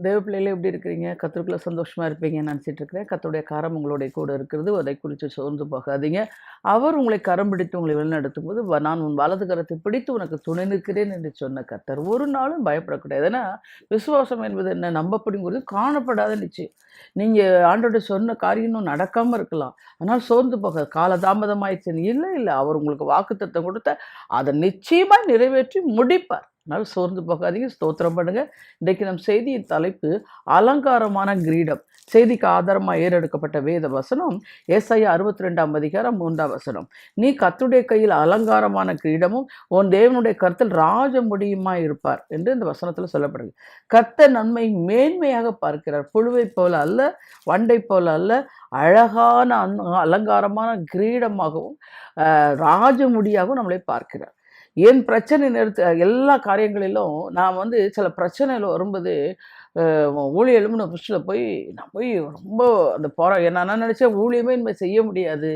தேவ பிள்ளைகளே எப்படி இருக்கிறீங்க? கர்த்தருக்குள்ள சந்தோஷமா இருப்பீங்கன்னு நினச்சிட்டு இருக்கிறேன். கர்த்தருடைய கரம் உங்களுடைய கூட இருக்கிறது. அதை குறித்து சோர்ந்து போகாதீங்க. அவர் உங்களை கரம் பிடித்து உங்களை வழிநடத்தும்போது, நான் உன் வலது கரத்தை பிடித்து உனக்கு துணை நிற்கிறேன் என்று சொன்ன கர்த்தர் ஒரு நாளும் பயப்படக்கூடாது. ஏன்னா, விசுவாசம் என்பது என்ன? நம்பப்படுங்கிறது காணப்படாத நிச்சயம். நீங்க ஆண்டவர்ட்ட சொன்ன காரியம் இன்னும் நடக்காம இருக்கலாம். ஆனால் சோர்ந்து போகாது. காலதாமதமாயிடுச்சுன்னு இல்ல, இல்ல. அவர் உங்களுக்கு வாக்குத்தத்தம் கொடுத்த அதை நிச்சயமா நிறைவேற்றி முடிப்பார். அதனால சோர்ந்து போகாதீங்க. ஸ்தோத்திரம் பண்ணுங்க. இன்றைக்கு நம் செய்தியின் தலைப்பு அலங்காரமான கிரீடம். செய்திக்கு ஆதாரமா ஏறெடுக்கப்பட்ட வேத வசனம் ஏசாயா 62ஆம் அதிகாரம் 3ஆம் வசனம். நீ கர்த்தருடைய கையில் அலங்காரமான கிரீடமும் உன் தேவனுடைய கருத்தில் ராஜ முடியுமாய் இருப்பார் என்று இந்த வசனத்தில் சொல்லப்படுது. கர்த்தர் நன்மை மேன்மையாக பார்க்கிறார். புழுவை போல அல்ல, வண்டை போல அல்ல, அழகான அலங்காரமான கிரீடமாகவும் ராஜமுடியாகவும் நம்மளை பார்க்கிறார். என் பிரச்சனை எல்லா காரியங்களிலும் நான் சில பிரச்சனைகள் வரும்போது ஊழியலும்னு ஃபஸ்ட்டில் நான் போய் ரொம்ப அந்த நான் நினச்சேன் ஊழியமே இனிமேல் செய்ய முடியாது,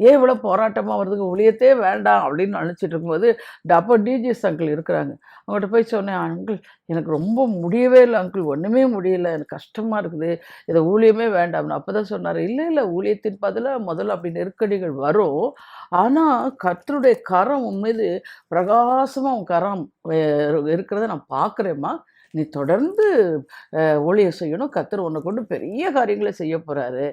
ஏன் இவ்வளோ போராட்டமாக வருதுங்க, ஊழியத்தே வேண்டாம் அப்படின்னு நினச்சிட்டு இருக்கும்போது அப்போ டிஜிஎஸ் அங்கிள் இருக்கிறாங்க. அவங்கள்ட்ட போய் சொன்னேன், அங்கிள் எனக்கு ரொம்ப முடியவே இல்லை அங்கிள், ஒன்றுமே முடியலை, எனக்கு கஷ்டமாக இருக்குது, இதை ஊழியமே வேண்டாம்னு. அப்போ தான் சொன்னார், இல்லை இல்லை, ஊழியத்தின் முதல்ல அப்படி நெருக்கடிகள் வரும், ஆனால் கர்த்தருடைய கரம் உன் மீது பிரகாசமாக உன் கரம் இருக்கிறத நான் பார்க்குறேம்மா, நீ தொடர்ந்து ஊழியம் செய்யணும், கர்த்தர் உன்னை கொண்டு பெரிய காரியங்களை செய்ய போகிறாரு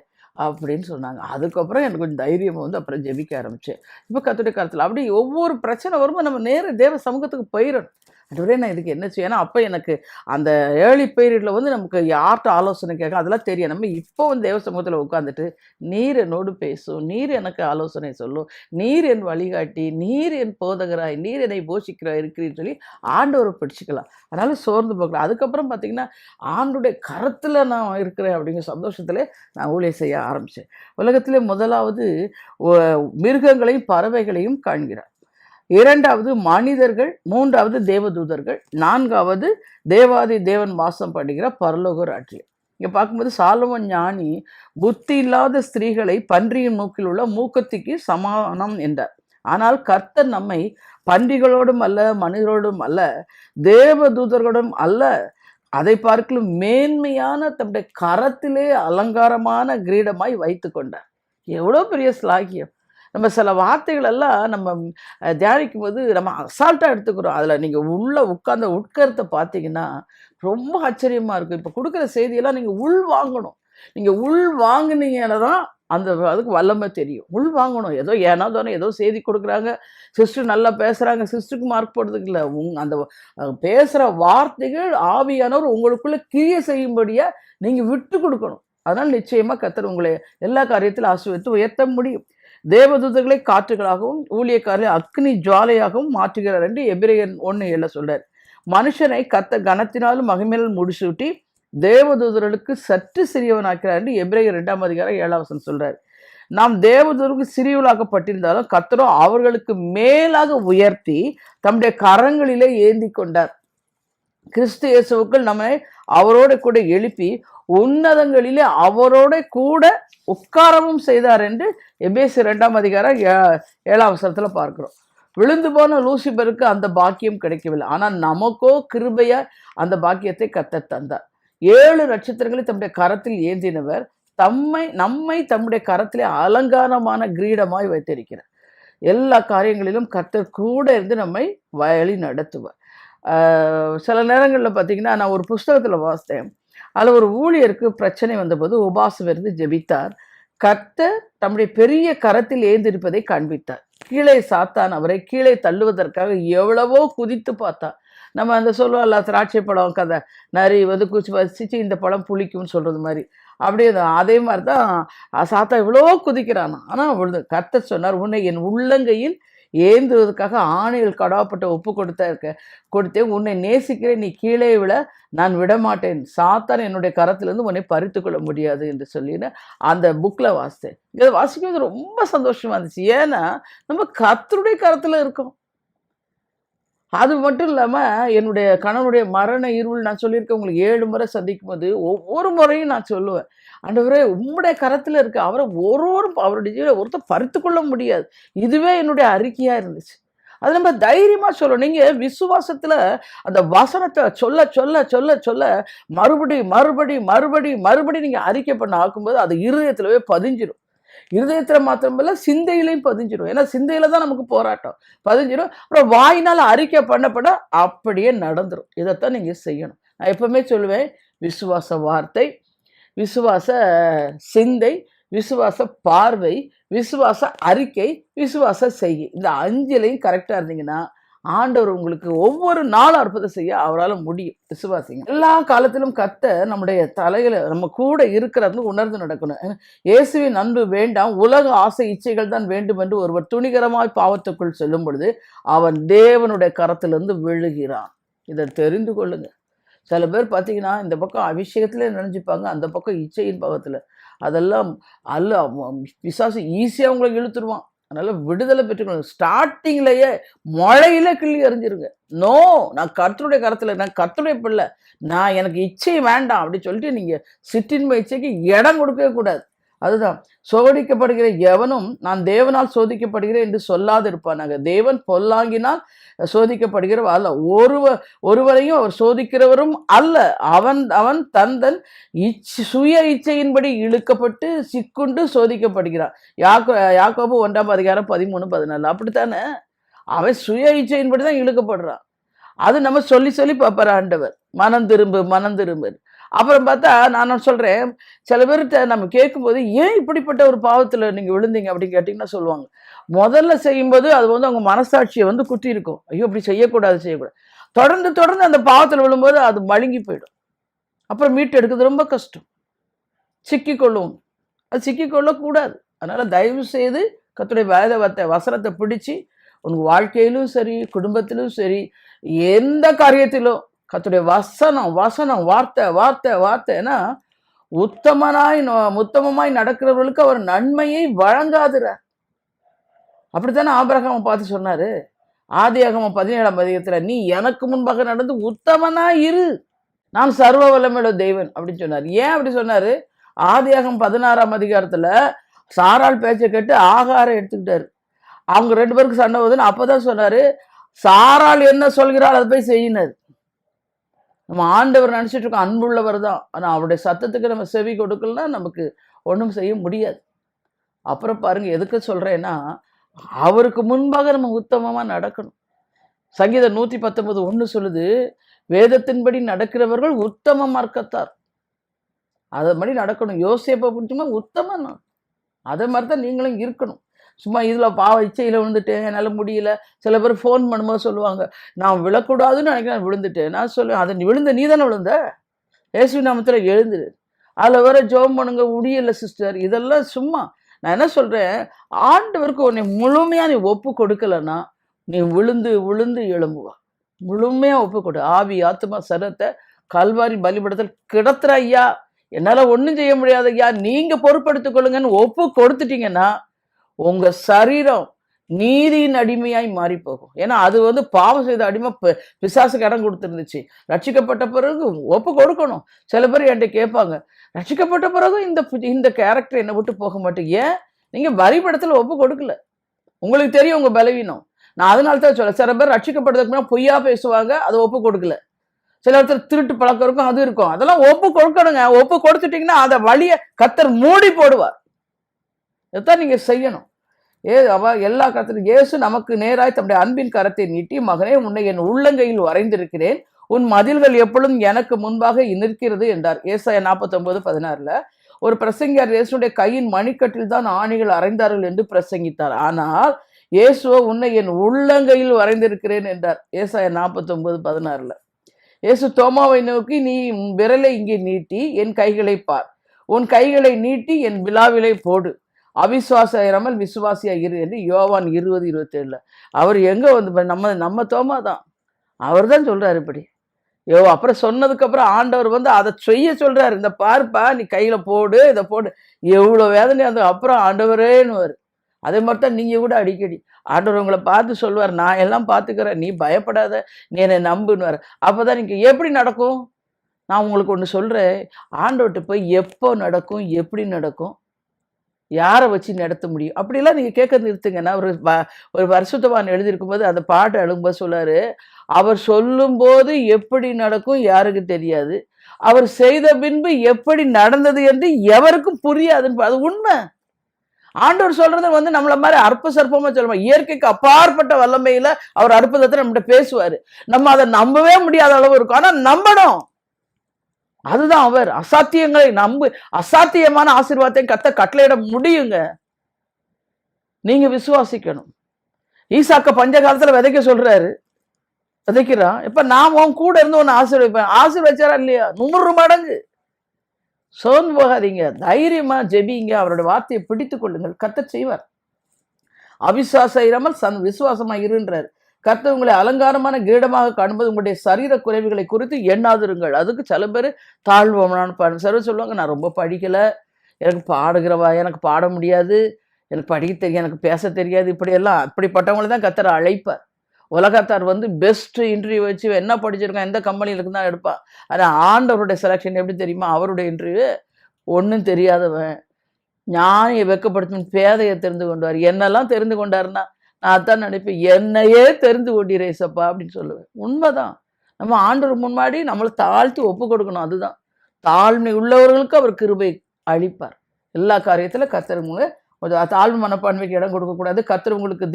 அப்படின்னு சொன்னாங்க. அதுக்கப்புறம் எனக்கு கொஞ்சம் தைரியம் அப்புறம் ஜெபிக்க ஆரம்பித்தேன். இப்போ கர்த்தருடைய காலத்தில் அப்படி ஒவ்வொரு பிரச்சனை வரும்போது நம்ம நேர தேவ சமூகத்துக்கு போயிடணும். அதுவரை நான் இதுக்கு என்ன செய்யணும். ஏன்னா அப்போ எனக்கு அந்த ஏர்லி பீரியடில் நமக்கு யார்கிட்ட ஆலோசனை கேட்க அதெல்லாம் தெரியும். நம்ம இப்போ தேவ சமூகத்தில் உட்காந்துட்டு நீர் என்னோடு பேசும், நீர் எனக்கு ஆலோசனை சொல்லும், நீர் என் வழிகாட்டி, நீர் என் போதகராய், நீர் என்னை போஷிக்கிறாய் இருக்கிறீன்னு சொல்லி ஆண்டவரை பிடிச்சிக்கலாம். அதனால் சோர்ந்து போகலாம். அதுக்கப்புறம் பார்த்திங்கன்னா ஆண்டுடைய கருத்தில் நான் இருக்கிறேன் அப்படிங்கிற சந்தோஷத்தில் நான் ஊழியம் செய்ய ஆரம்பித்தேன். உலகத்திலே முதலாவது மிருகங்களையும் பறவைகளையும் காண்கிறார், இரண்டாவது மனிதர்கள், மூன்றாவது தேவதூதர்கள், நான்காவது தேவாதி தேவன் வாசம் பண்ணுகிற பரலோக ராஜ்யம். இங்கே பார்க்கும்போது சாலமோன் ஞானி புத்தி இல்லாத ஸ்திரீகளை பன்றியின் மூக்கில் உள்ள மூக்கத்திக்கு சமானம் என்றார். ஆனால் கர்த்தர் நம்மை பன்றிகளோடும் அல்ல, மனிதரோடும் அல்ல, தேவதூதர்களோடும் அல்ல, அதை பார்க்கலும் மேன்மையான தம்முடைய கரத்திலே அலங்காரமான கிரீடமாய் வைத்து கொண்டார். எவ்வளோ பெரிய ஸ்லாகியம்! நம்ம சில வார்த்தைகள் எல்லாம் நம்ம தியானிக்கும் போது நம்ம அசால்ட்டாக எடுத்துக்கிறோம். அதில் நீங்கள் உட்கார்ந்த உட்கருத்தை பார்த்தீங்கன்னா ரொம்ப ஆச்சரியமாக இருக்கும். இப்போ கொடுக்குற செய்தியெல்லாம் நீங்கள் உள் வாங்கணும். நீங்கள் உள் வாங்கினீங்கன்னா தான் அதுக்கு வல்லமை தெரியும். உள் வாங்கணும். ஏதோ ஏன்னா தானே ஏதோ செய்தி கொடுக்குறாங்க, சிஸ்டர் நல்லா பேசுகிறாங்க, சிஸ்டருக்கு மார்க் போடுறதுக்கு இல்லை. அந்த பேசுகிற வார்த்தைகள் ஆவியானவர் உங்களுக்குள்ளே கிரியை செய்யும்படியாக நீங்கள் விட்டு கொடுக்கணும். அதனால் நிச்சயமாக கர்த்தர் உங்களை எல்லா காரியத்திலும் ஆசீர்வதித்து உயர்த்த முடியும். தேவதூதர்களை காற்றுகளாகவும் ஊழியக்காரர்களை அக்னி ஜுவாலையாகவும் மாற்றுகிறார் என்று எபிரேயர் 1:7 சொல்றார். மனுஷனை கர்த்தர் கனத்தினாலும் மகிமையாலும் முடிசூட்டி தேவதூதர்களுக்கு சற்று சிறியவனாக்கிறார் என்று எபிரேயர் 2ஆம் அதிகாரம் 7ஆம் வசனம் சொல்றார். நாம் தேவதூதருக்கு சிறியவளாக்கப்பட்டிருந்தாலும் கர்த்தரோ அவர்களுக்கு மேலாக உயர்த்தி தம்முடைய கரங்களிலே ஏந்தி கொண்டார். கிறிஸ்து இயேசுவுக்குள் நம்மை அவரோட கூட எழுப்பி உன்னதங்களிலே அவரோட கூட உட்காரவும் செய்தார் என்று எபேசியர் 2ஆம் அதிகாரம் 7ஆம் வசனத்தில் பார்க்கிறோம். விழுந்து போன லூசிபருக்கு அந்த பாக்கியம் கிடைக்கவில்லை, ஆனால் நமக்கோ கிருபையா அந்த பாக்கியத்தை கர்த்தர் தந்தார். 7 நட்சத்திரங்களை தம்முடைய கரத்தில் ஏந்தினவர் நம்மை தம்முடைய கரத்திலே அலங்காரமான கிரீடமாய் வைத்திருக்கிறார். எல்லா காரியங்களிலும் கர்த்தர் கூட இருந்து நம்மை வழி நடத்துவார். சில நேரங்களில் பார்த்தீங்கன்னா நான் ஒரு புஸ்தகத்தில் வாசித்தேன். அதில் ஒரு ஊழியருக்கு பிரச்சனை வந்தபோது உபாசம் இருந்து ஜெபித்தார். கர்த்தர் தம்முடைய பெரிய கரத்தில் ஏந்திருப்பதை காண்பித்தார். கீழே சாத்தான் அவரை கீழே தள்ளுவதற்காக எவ்வளவோ குதித்து பார்த்தார். நம்ம அந்த சொல்லுவோம்ல, திராட்சை பழம் கதை, நரி குச்சி வசிச்சு இந்த பழம் புளிக்கும்னு சொல்கிறது மாதிரி, அப்படியே அதே மாதிரி தான் சாத்தா இவ்வளோ குதிக்கிறானா. ஆனால் கர்த்தர் சொன்னார், உன்னை என் உள்ளங்கையில் ஏந்துவதற்காக ஆணைகள் கடாப்பட்ட ஒப்பு கொடுத்தேன், உன்னை நேசிக்கிறேன், நீ கீழே விட நான் விடமாட்டேன், சாத்தான் என்னுடைய கரத்திலிருந்து உன்னை பறித்து கொள்ள முடியாது என்று சொல்லின்னு அந்த புக்கில் வாசித்தேன். இதை வாசிக்கும்போது ரொம்ப சந்தோஷமாக இருந்துச்சு. ஏன்னா நம்ம கர்த்தருடைய கரத்தில் இருக்கோம். அது மட்டும் இல்லாமல் என்னுடைய கணவனுடைய மரண இருள் நான் சொல்லியிருக்கேன் உங்களுக்கு 7 முறை சந்திக்கும் போது ஒவ்வொரு முறையும் நான் சொல்லுவேன், ஆண்டவரே உம்முடைய கரத்தில் இருக்கு, அவரை அவருடைய ஒருத்தர் பறித்து கொள்ள முடியாது. இதுவே என்னுடைய அறிக்கையாக இருந்துச்சு. அது நம்ம தைரியமா சொல்லணும். நீங்க விசுவாசத்துல அந்த வசனத்தை சொல்ல சொல்ல சொல்ல சொல்ல மறுபடி நீங்க அறிக்கை பண்ண ஆக்கும்போது அது இருதயத்திலவே பதிஞ்சிரும். இருதயத்துல மாத்திரமல்ல, சிந்தையிலையும் பதிஞ்சிரும். ஏன்னா சிந்தையில தான் நமக்கு போராட்டம் பதிஞ்சிரும். அப்புறம் வாயினால அறிக்கை பண்ணப்பட அப்படியே நடந்துரும். இதைத்தான் நீங்க செய்யணும். நான் எப்பவுமே சொல்லுவேன், விசுவாச வார்த்தை, விசுவாச சிந்தை, விசுவாச பார்வை, விசுவாச அறிக்கை, விசுவாச செய்கை. இந்த 5லையும் கரெக்டா இருந்தீங்கன்னா ஆண்டவர் உங்களுக்கு ஒவ்வொரு நாளும் அற்புதம் செய்ய அவரால் முடியும். விசுவாசிங்க. எல்லா காலத்திலும் நம்முடைய தலையில நம்ம கூட இருக்கிறது உணர்ந்து நடக்கணும். இயேசுவின் அன்பு வேண்டாம், உலக ஆசை இச்சைகள் தான் வேண்டும் என்று ஒருவர் துணிகரமாய் பாவத்துக்குள் செல்லும் பொழுது அவன் தேவனுடைய கரத்திலிருந்து விழுகிறான். இதை தெரிந்து கொள்ளுங்க. சில பேர் பார்த்தீங்கன்னா இந்த பக்கம் அபிஷேகத்திலே நினைஞ்சுப்பாங்க, அந்த பக்கம் இச்சையின் பக்கத்தில். அதெல்லாம் பிசாசு ஈஸியாக உங்களுக்கு இழுத்துருவான். அதனால விடுதலை பெற்றுக்கணும். ஸ்டார்டிங்லயே முளையில கிள்ளி எறிஞ்சிருங்க. நோ, நான் கர்த்தருடைய கரத்தில், நான் கர்த்தருடைய பிள்ளை, நான் எனக்கு இச்சை வேண்டாம் அப்படி சொல்லிட்டு நீங்க சிற்றின்மை இச்சைக்கு இடம் கொடுக்கவே கூடாது. அதுதான், சோதிக்கப்படுகிற எவனும் நான் தேவனால் சோதிக்கப்படுகிறேன் என்று சொல்லாது இருப்பானாங்க. தேவன் பொல்லாங்கினால் சோதிக்கப்படுகிற அல்ல, ஒருவரையும் அவர் சோதிக்கிறவரும் அல்ல. அவன் தந்தன் சுய இச்சையின்படி இழுக்கப்பட்டு சிக்குண்டு சோதிக்கப்படுகிறான். யாக்கோபு 1:13-14. அப்படித்தானே, அவன் சுய இச்சையின்படி தான் இழுக்கப்படுறான். அது நம்ம சொல்லி சொல்லி பார்ப்பார் ஆண்டவர், மனம் திரும்பு. அப்புறம் பார்த்தா நான் சொல்றேன், சில பேர்கிட்ட நம்ம கேட்கும்போது ஏன் இப்படிப்பட்ட ஒரு பாவத்தில் நீங்க விழுந்தீங்க அப்படின்னு கேட்டீங்கன்னா சொல்லுவாங்க, முதல்ல செய்யும்போது அது அவங்க மனசாட்சியை குத்தி இருக்கும். ஐயோ இப்படி செய்யக்கூடாது. தொடர்ந்து அந்த பாவத்தில் விழும்போது அது மழுங்கி போயிடும். அப்புறம் மீட்டு எடுக்கிறது ரொம்ப கஷ்டம். சிக்கிக்கொள்ளும், அது சிக்கிக்கொள்ளக்கூடாது. அதனால தயவு செய்து கர்த்தருடைய வேத வசனத்தை பிடிச்சு உங்க வாழ்க்கையிலும் சரி, குடும்பத்திலும் சரி, எந்த காரியத்திலும் கர்த்தருடைய வசனம் வார்த்தைன்னா உத்தமமாய் நடக்கிறவர்களுக்கு அவர் நன்மையை வழங்காதுறார். அப்படித்தானே ஆபிரகாமை பார்த்து சொன்னாரு. ஆதியாகமம் 17 நீ எனக்கு முன்பாக நடந்து உத்தமனா இரு, நான் சர்வ வல்லமையுள்ள தேவன் அப்படின்னு சொன்னார். ஏன் அப்படி சொன்னாரு? ஆதியாகமம் 16 சாராள் பேச்சை கேட்டு ஆகாரை எடுத்துக்கிட்டாரு. அவங்க 2 பேருக்கு சண்டை வருதுன்னு அப்பதான் சொன்னாரு, சாராள் என்ன சொல்கிறாள் அதை போய் செய்யினார். நம்ம ஆண்டவர் நினைச்சிட்டு இருக்கோம் அன்புள்ளவர் தான், ஆனா அவருடைய சத்தத்துக்கு நம்ம செவி கொடுக்கலன்னா நமக்கு ஒன்றும் செய்ய முடியாது. அப்புறம் பாருங்க, எதுக்கு சொல்றேன்னா, அவருக்கு முன்பாக நம்ம உத்தமமா நடக்கணும். சங்கீதம் 119:1 சொல்லுது, வேதத்தின்படி நடக்கிறவர்கள் உத்தம மார்க்கத்தார். அதை மாதிரி நடக்கணும். யோசேப்பை பிடிச்சுமா உத்தமம், அதே மாதிரி தான் நீங்களும் இருக்கணும். சும்மா இதில் இச்சையில் விழுந்துட்டேன், என்னால் முடியல. சில பேர் ஃபோன் பண்ணும்போது சொல்லுவாங்க, நான் விழக்கூடாதுன்னு நினைக்கிறேன், விழுந்துட்டேன். நான் சொல்லுவேன், அதை விழுந்த நீ தானே விழுந்த, இயேசு நாமத்தில் எழுந்துரு. அதில் வேற ஜெபம் பண்ணுங்க, முடியலை சிஸ்டர், இதெல்லாம் சும்மா. நான் என்ன சொல்கிறேன், ஆண்டவருக்கு உன்னை முழுமையாக நீ ஒப்பு கொடுக்கலன்னா நீ விழுந்து எழும்புவா. முழுமையாக ஒப்பு கொடு. ஆவி ஆத்மா சரத்தை கல்வாரி பலிபடத்தில் கிடத்துற ஐயா, என்னால் ஒன்றும் செய்ய முடியாது ஐயா, நீங்கள் பொறுப்படுத்திக் கொள்ளுங்கன்னு ஒப்பு கொடுத்துட்டீங்கன்னா உங்க சரீரம் நீதியின் அடிமையாய் மாறி போகும். ஏன்னா அது பாவம் செய்த அடிமை பிசாசுக்கு இடம் கொடுத்துருந்துச்சு. ரட்சிக்கப்பட்ட பிறகு ஒப்பு கொடுக்கணும். சில பேர் என்கிட்ட கேட்பாங்க, ரட்சிக்கப்பட்ட பிறகு இந்த கேரக்டர் என்னை விட்டு போக மாட்டேங்க. ஏன்? நீங்க பலிபீடத்தில் ஒப்பு கொடுக்கல. உங்களுக்கு தெரியும் உங்க பலவீனம். நான் அதனால தான் சொல்ல, சில பேர் ரட்சிக்கப்படுறதுக்கு முன்னாடி பொய்யா பேசுவாங்க, அதை ஒப்பு கொடுக்கல. சில இடத்துல திருட்டு பழக்கம் இருக்கும், அது இருக்கும். அதெல்லாம் ஒப்பு கொடுக்கணுங்க. ஒப்பு கொடுத்துட்டீங்கன்னா அதை வழியை கர்த்தர் மூடி போடுவார். இதைத்தான் நீங்க செய்யணும். எல்லா கருத்திலும் இயேசு நமக்கு நேராய் தம்முடைய அன்பின் கரத்தை நீட்டி, மகனே உன்னை என் உள்ளங்கையில் வரைந்திருக்கிறேன், உன் மதில்கள் எப்பொழுதும் எனக்கு முன்பாக நிற்கிறது என்றார். ஏசாயா 49:16 ஒரு பிரசங்கியார் இயேசுடைய கையின் மணிக்கட்டில் தான் ஆணிகள் அறைந்தார்கள் என்று பிரசங்கித்தார். ஆனால் இயேசுவோ உன்னை என் உள்ளங்கையில் வரைந்திருக்கிறேன் என்றார். ஏசாயா 49:16 இயேசு தோமாவை நோக்கி, நீ உன் விரலை இங்கே நீட்டி என் கைகளை பார், உன் கைகளை நீட்டி என் விழாவிலை போடு, அவிசுவாசம் இராமல் விசுவாசியா இரு என்று யோவான் 20:27 அவர் எங்க நம்ம தோமா தான், அவர் தான் சொல்றாரு இப்படி. அப்புறம் சொன்னதுக்கு அப்புறம் ஆண்டவர் அதை செய்ய சொல்றாரு. இந்த பார்ப்பா, நீ கையில போடு, இதை போடு. எவ்வளவு வேதனை. அப்புறம் ஆண்டவரேன்னு. அதே மாதிரி தான் நீங்க கூட அடிக்கடி ஆண்டவர் உங்களை பார்த்து சொல்லுவார், நான் எல்லாம் பார்த்துக்கிறேன், நீ பயப்படாத, நீ என்னை நம்புன்னு. அப்போதான் நீங்க எப்படி நடக்கும்? நான் உங்களுக்கு ஒன்று சொல்றேன், ஆண்டவர்கிட்ட போய் எப்போ நடக்கும், எப்படி நடக்கும்? யாரை வச்சு நடத்த முடியும்? அப்படிலாம் நீங்க கேட்க நிறுத்துங்க. நான் ஒரு பரிசுத்தவான் எழுதியிருக்கும்போது அந்த பாட்டு எழுதும்போது சொல்லாரு, அவர் சொல்லும்போது எப்படி நடக்கும் யாருக்கு தெரியாது. அவர் செய்த பின்பு எப்படி நடந்தது என்று எவருக்கும் புரியாதுன்னு அது உண்மை. ஆண்டவர் சொல்றது நம்மள மாதிரி அற்ப சற்பமா சொல்லுமா, இயற்கைக்கு அப்பாற்பட்ட வல்லமையில அவர் அற்புதத்தை நம்மகிட்ட பேசுவாரு. நம்ம அதை நம்பவே முடியாத அளவு இருக்கும். ஆனா நம்பணும். அதுதான் அவர். அசாத்தியங்களை அசாத்தியமான ஆசீர்வாதத்தை கட்டளையிட முடியுங்க. நீங்க விசுவாசிக்கணும். ஈசாக்க பஞ்ச காலத்துல விதைக்க சொல்றாரு, விதைக்கிறான். இப்ப நான் உன் கூட இருந்து உன்னை ஆசீர்வதிப்பேன். ஆசீர்வதிச்சாரா இல்லையா? 100 மடங்கு. சோர்ந்து போகாதீங்க, தைரியமா ஜெபிங்க, அவருடைய வார்த்தையை பிடித்துக் கொள்ளுங்கள், கர்த்தர் செய்வார். அவிசுவாசம் இராமல் விசுவாசமா இருன்றார். கர்த்தர் உங்களை அலங்காரமான கிரீடமாக காணும்போது உங்களுடைய சரீர குறைவுகளை குறித்து எண்ணாதிருங்கள். அதுக்கு சில பேர் தாழ்வான சிலர் சொல்லுவாங்க, நான் ரொம்ப படிக்கல, எனக்கு பாட முடியாது, எனக்கு படிக்க தெரியும், எனக்கு பேச தெரியாது, இப்படியெல்லாம் அப்படிப்பட்டவங்களை தான் கர்த்தர் அழைப்பார். உலகத்தார் பெஸ்ட் இன்டர்வியூ வச்சு என்ன படிச்சிருக்கான், எந்த கம்பெனியில் இருக்குன்னு தான் எடுப்பான். ஆனால் ஆண்டவருடைய செலெக்ஷன் எப்படி தெரியுமா? அவருடைய இன்டர்வியூ ஒன்றும் தெரியாதவன், ஞானியை வெக்கப்படுத்தும் பேதையை தெரிந்து கொண்டார். என்னெல்லாம் தெரிந்து கொண்டாருன்னா நான் அதான் நினைப்பேன், என்னையே தெரிந்து கொண்டீரேசப்பா அப்படின்னு சொல்லுவேன். உண்மைதான். நம்ம ஆண்டவர் முன்னாடி நம்மளை தாழ்த்தி ஒப்பு கொடுக்கணும். அதுதான் தாழ்மை உள்ளவர்களுக்கு அவர் கிருபை அளிப்பார். எல்லா காரியத்தில் கர்த்தருங்க தாழ்வு மனப்பான்மைக்கு இடம் கொடுக்கக்கூடாது. கர்த்தர் உங்களுக்கு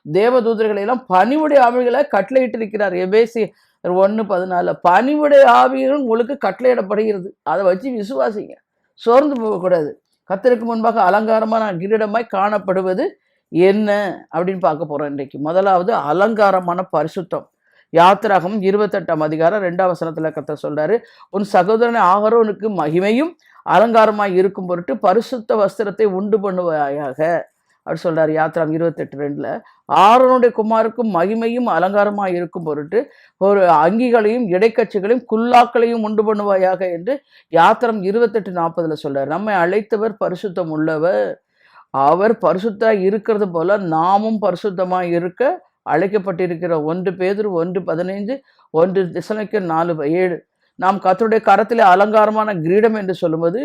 தேவதூதர்களை எல்லாம் பணிவுடைய ஆவிகளை கட்டளையிட்டிருக்கிறார். எபேசி 1:14 பணிவுடைய ஆவிகள் உங்களுக்கு கட்டளையிடப்படுகிறது. அதை வச்சு விசுவாசிங்க, சோர்ந்து போகக்கூடாது. கர்த்தருக்கு முன்பாக அலங்காரமான கிரீடமாய் காணப்படுவது என்ன அப்படின்னு பார்க்க போறோம் இன்றைக்கு. முதலாவது அலங்காரமான பரிசுத்தம். யாத்திராகமம் 28ஆம் அதிகாரம் 2ஆம் வசனத்துல கர்த்தர் சொல்றாரு, உன் சகோதரன் ஆகரோனுக்கு மகிமையும் அலங்காரமாய் இருக்கும் பொருட்டு பரிசுத்த வஸ்திரத்தை உண்டு பண்ணுவாயாக அப்படி சொல்றாரு. யாத்திராம் 28:2 ஆரோனுடைய குமாருக்கும் மகிமையும் அலங்காரமாய் இருக்கும் பொருட்டு ஒரு அங்கிகளையும் இடைக்கட்சிகளையும் குல்லாக்களையும் உண்டு பண்ணுவாயாக என்று யாத்திரம் 28:40 சொல்றாரு. நம்மை அழைத்தவர் பரிசுத்தம் உள்ளவர். அவர் பரிசுத்தா இருக்கிறது போல நாமும் பரிசுத்தமாய் இருக்க அழைக்கப்பட்டிருக்கிற 1 பேதுரு 1:15 1 தெசலோனிக்கேயர் 4:7. நாம் கர்த்தருடைய கரத்திலே அலங்காரமான கிரீடம் என்று சொல்லும்போது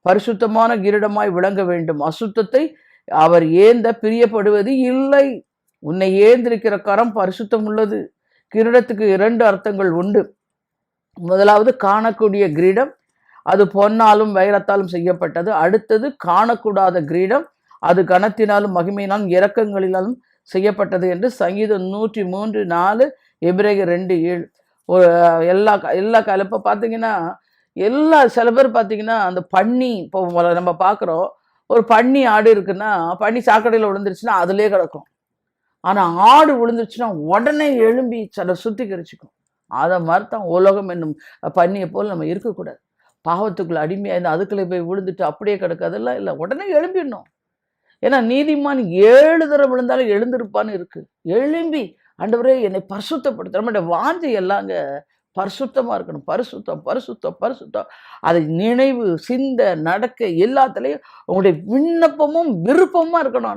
பரிசுத்தமான கிரீடமாய் விளங்க வேண்டும். அசுத்தத்தை அவர் ஏந்த பிரியப்படுவது இல்லை. உன்னை ஏந்திருக்கிற கரம் பரிசுத்தம் உள்ளது. கிரீடத்துக்கு 2 அர்த்தங்கள் உண்டு. முதலாவது காணக்கூடிய கிரீடம், அது பொன்னாலும் வைரத்தாலும் செய்யப்பட்டது. அடுத்தது காணக்கூடாத கிரீடம், அது கனத்தினாலும் மகிமையினாலும் இரக்கங்களினாலும் செய்யப்பட்டது என்று சங்கீதம் 103:4 எபிரேயர் 2:7. ஒரு எல்லா இப்போ பார்த்தீங்கன்னா சில பேர் பார்த்தீங்கன்னா அந்த பன்னி, இப்போ நம்ம பார்க்குறோம், ஒரு பன்னி ஆடு இருக்குன்னா பன்னி சாக்கடையில் விழுந்துருச்சுன்னா அதுலேயே கிடக்கும். ஆனால் ஆடு விழுந்துருச்சுன்னா உடனே எழும்பி சில சுத்திகரிச்சுக்கும். அதை மாதிரி தான் உலகம் என்னும் பன்னியை போல் நம்ம இருக்கக்கூடாது. பாவத்துக்குள்ள அடிமையாக இருந்து அதுக்குள்ளே போய் விழுந்துட்டு அப்படியே கிடக்காதெல்லாம் இல்லை, உடனே எழும்பிடணும். ஏன்னா நீதிமான் 7 தடவை விழுந்தாலும் எழுந்திருப்பான்னு இருக்கு. எழும்பி ஆண்டவரே என்னை பரிசுத்தப்படுத்த, நம்மளுடைய வாஞ்சை எல்லாங்க பரிசுத்தமாக இருக்கணும். பரிசுத்தம் பரிசுத்தம் பரிசுத்தம். அதை நினைவு சிந்த நடக்க எல்லாத்துலேயும் உங்களுடைய விண்ணப்பமும் விருப்பமாக இருக்கணும்.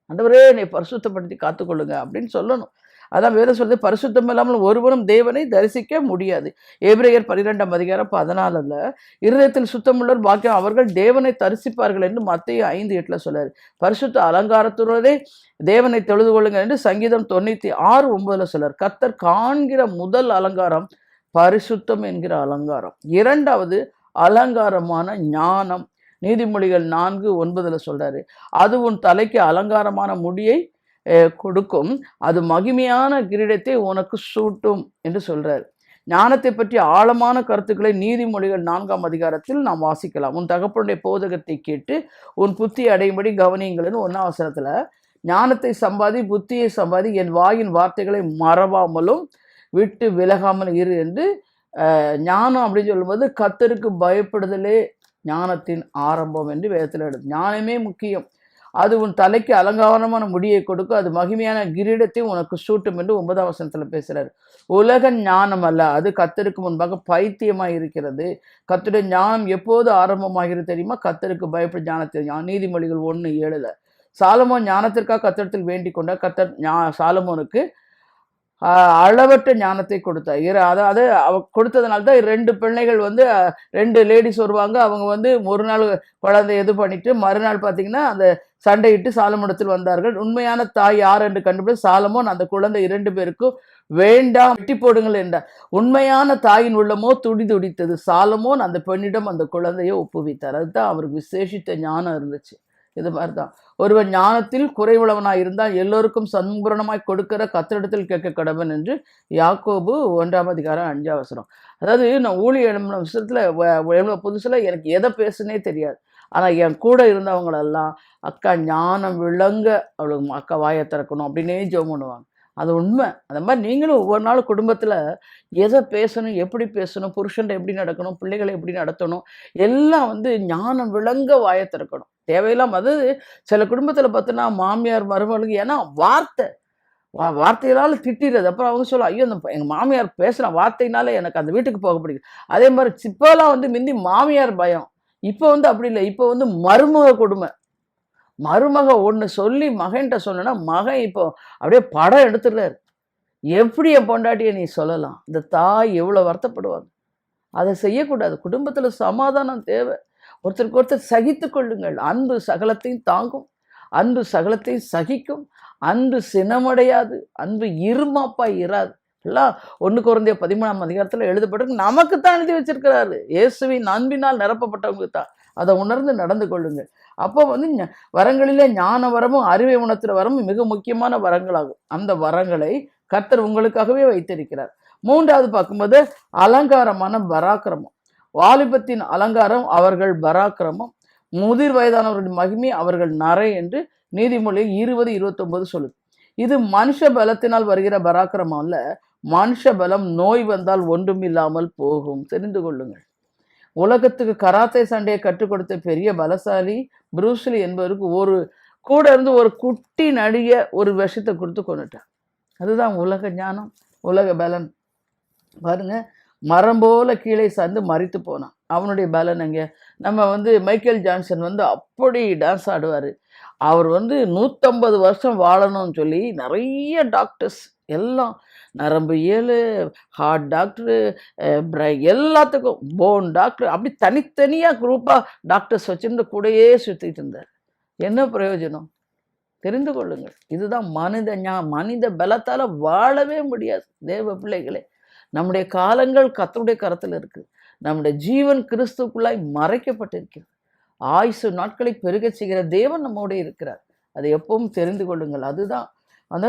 ஆண்டவரே என்னை பரிசுத்தப்படுத்தி காத்துக்கொள்ளுங்க அப்படின்னு சொல்லணும். அதான் வேதம் சொல்லுது, பரிசுத்தம் இல்லாமல் ஒருவரும் தேவனை தரிசிக்க முடியாது. எபிரேயர் 12ஆம் அதிகாரம் 14 இருதயத்தில் சுத்தமுள்ளவர் பாக்கியம் அவர்கள் தேவனை தரிசிப்பார்கள் என்று மத்தேயு 5:8 சொல்றாரு. பரிசுத்த அலங்காரத்துடனே தேவனை தொழுது கொள்ளுங்கள் என்று சங்கீதம் 96:9 சொல்றார். கர்த்தர் காண்கிற முதல் அலங்காரம் பரிசுத்தம் என்கிற அலங்காரம். 2வது அலங்காரமான ஞானம். நீதிமொழிகள் 4:9 சொல்றாரு, அது உன் தலைக்கு அலங்காரமான முடியை கொடுக்கும், அது மகிமையான கிரீடத்தை உனக்கு சூட்டும் என்று சொல்றார். ஞானத்தை பற்றி ஆழமான கருத்துக்களை நீதிமொழிகள் 4ஆம் அதிகாரத்தில் நாம் வாசிக்கலாம். உன் தகப்பனுடைய போதகத்தை கேட்டு உன் புத்தி அடையும்படி கவனியுங்கள்னு 1ஆம் வசனத்துல ஞானத்தை சம்பாதி புத்தியை சம்பாதி, என் வாயின் வார்த்தைகளை மறவாமலும் விட்டு விலகாமல் இரு என்று ஞானம் அப்படின்னு சொல்லும்போது கர்த்தருக்கு பயப்படுதலே ஞானத்தின் ஆரம்பம் என்று வேதத்தில் எடுத்து. ஞானமே முக்கியம். அது உன் தலைக்கு அலங்காரமான முடியை கொடுக்கும், அது மகிமையான கிரீடத்தை உனக்கு சூட்டும் என்று 9ஆம் வசனத்தில் பேசுகிறார். உலக ஞானம் அல்ல, அது கர்த்தருக்கு முன்பாக பைத்தியமாக இருக்கிறது. கர்த்தருடைய ஞானம் எப்போது ஆரம்பமாகிறது தெரியுமா? கர்த்தருக்கு பயப்படும் ஞானத்தில். நீதிமொழிகள் 1:7. சாலமோன் ஞானத்திற்காக கர்த்தரிடத்தில் வேண்டிக் கொண்ட கர்த்தர் சாலமோனுக்கு அளவற்ற ஞானத்தை கொடுத்தார். அதாவது அவ கொடுத்ததுனால தான் 2 பிள்ளைகள் வந்து 2 லேடிஸ் வருவாங்க. அவங்க வந்து ஒரு நாள் குழந்தை இது பண்ணிட்டு மறுநாள் பார்த்தீங்கன்னா அந்த சண்டையிட்டு சாலமோனிடத்தில் வந்தார்கள். உண்மையான தாய் யார் என்று கண்டுபிடித்து சாலமோன் அந்த குழந்தை 2 பேருக்கும் வேண்டாம் வெட்டி போடுங்கள் என்றார். உண்மையான தாயின் உள்ளமோ துடி துடித்தது. சாலமோன் அந்த பெண்ணிடம் அந்த குழந்தையை ஒப்புவித்தார். அதுதான் அவருக்கு விசேஷித்த ஞானம் இருந்துச்சு. இது மாதிரி தான் ஒருவன் ஞானத்தில் குறைவுள்ளவனாய் இருந்தால் எல்லோருக்கும் சம்பூரணமாய் கொடுக்கிற கர்த்தரிடத்தில் கேட்க கடவன் என்று யாக்கோபு 1:5. அதாவது நான் ஊழியம் விஷயத்துல புதுசுல எனக்கு எதை பேசுனே தெரியாது. ஆனா என் கூட இருந்தவங்களெல்லாம் அக்கா ஞானம் விளங்க அவளுக்கு அக்கா வாயை திறக்கணும் அப்படின்னே ஜெபம் பண்ணுவாங்க. அது உண்மை. அந்த மாதிரி நீங்களும் ஒவ்வொரு நாள் குடும்பத்தில் எதை பேசணும், எப்படி பேசணும், புருஷன்ட்ட எப்படி நடக்கணும், பிள்ளைகளை எப்படி நடத்தணும், எல்லாம் வந்து ஞானம் விளங்க வாயை திறக்கணும். தேவையில்லாம அது சில குடும்பத்தில் பார்த்தோன்னா மாமியார் மருமகளுக்கு ஏன்னா வார்த்தையினால திட்டிடுறது. அப்புறம் அவங்க சொல்ல ஐயோ அந்த எங்கள் மாமியார் பேசுகிற வார்த்தையினால எனக்கு அந்த வீட்டுக்கு போக பிடிக்கும். அதே மாதிரி இப்போலாம் வந்து முந்தி மாமியார் பயம், இப்போ வந்து அப்படி இல்லை. இப்போ வந்து மருமக கொடுமை. மருமக ஒன்று சொல்லி மகன்கிட்ட சொன்னா மகன் இப்போ அப்படியே படம் எடுத்துடுறாரு. எப்படி என் பொண்டாட்டியை நீ சொல்லலாம்? இந்த தாய் எவ்வளோ வருத்தப்படுவாங்க. அதை செய்யக்கூடாது. குடும்பத்தில் சமாதானம் தேவை. ஒருத்தருக்கு ஒருத்தர் சகித்து கொள்ளுங்கள். அன்பு சகலத்தையும் தாங்கும், அன்பு சகலத்தையும் சகிக்கும், அன்பு சினமடையாது, அன்பு இருமாப்பாய் இராது. எல்லாம் 1 கொரிந்தியர் 13 எழுதப்பட்டிருக்கு. நமக்கு தான் எழுதி வச்சிருக்கிறாரு. இயேசுவின் அன்பினால் நிரப்பப்பட்டவங்க தான். அதை உணர்ந்து நடந்து கொள்ளுங்கள். அப்போ வந்து வரங்களிலே ஞான வரமும் அறிவை உணர்த்துற வரமும் மிக முக்கியமான வரங்களாகும். அந்த வரங்களை கர்த்தர் உங்களுக்காகவே வைத்திருக்கிறார். 3வது பார்க்கும்போது அலங்காரமான பராக்கிரமம். வாலிபத்தின் அலங்காரம் அவர்கள் பராக்கிரமம், முதிர் வயதானவர்களின் மகிமை அவர்கள் நரை என்று நீதிமொழி 20:29 சொல்லுது. இது மனுஷ பலத்தினால் வருகிற பராக்கிரமம் அல்ல. மனுஷ பலம் நோய் வந்தால் ஒன்றும் இல்லாமல் போகும். தெரிந்து கொள்ளுங்கள். உலகத்துக்கு கராத்தே சண்டையை கற்றுக் கொடுத்த பெரிய பலசாலி ப்ரூஸ்லி என்பவருக்கு ஒரு கூட இருந்து ஒரு குட்டி நடிகை ஒரு விஷத்தை கொடுத்து கொண்டுட்டான். அதுதான் உலக ஞானம், உலக பலன். பாருங்க, மரம் போல கீழே சார்ந்து மறித்து போனான். அவனுடைய பலன் எங்க? நம்ம வந்து மைக்கேல் ஜான்சன் வந்து அப்படி டான்ஸ் ஆடுவார். அவர் வந்து 150 வருஷம் வாழணும்னு சொல்லி நிறைய டாக்டர்ஸ் எல்லாம் நரம்பியல், ஹார்ட் டாக்டரு, எல்லாத்துக்கும் போன் டாக்டர், அப்படி தனித்தனியாக குரூப்பாக டாக்டர்ஸ் வச்சுருந்து கூடயே சுற்றிட்டு இருந்தார். என்ன பிரயோஜனம்? தெரிந்து கொள்ளுங்கள். இதுதான் மனித பலத்தால் வாழவே முடியாது. தேவ பிள்ளைகளே, நம்முடைய காலங்கள் கர்த்தருடைய கரத்தில் இருக்குது. நம்முடைய ஜீவன் கிறிஸ்துக்குள்ளாய் மறைக்கப்பட்டிருக்கிறது. ஆயுசு நாட்களை பெருக செய்கிற தேவன் நம்மோட இருக்கிறார். அதை எப்பவும் தெரிந்து கொள்ளுங்கள். அதுதான் அந்த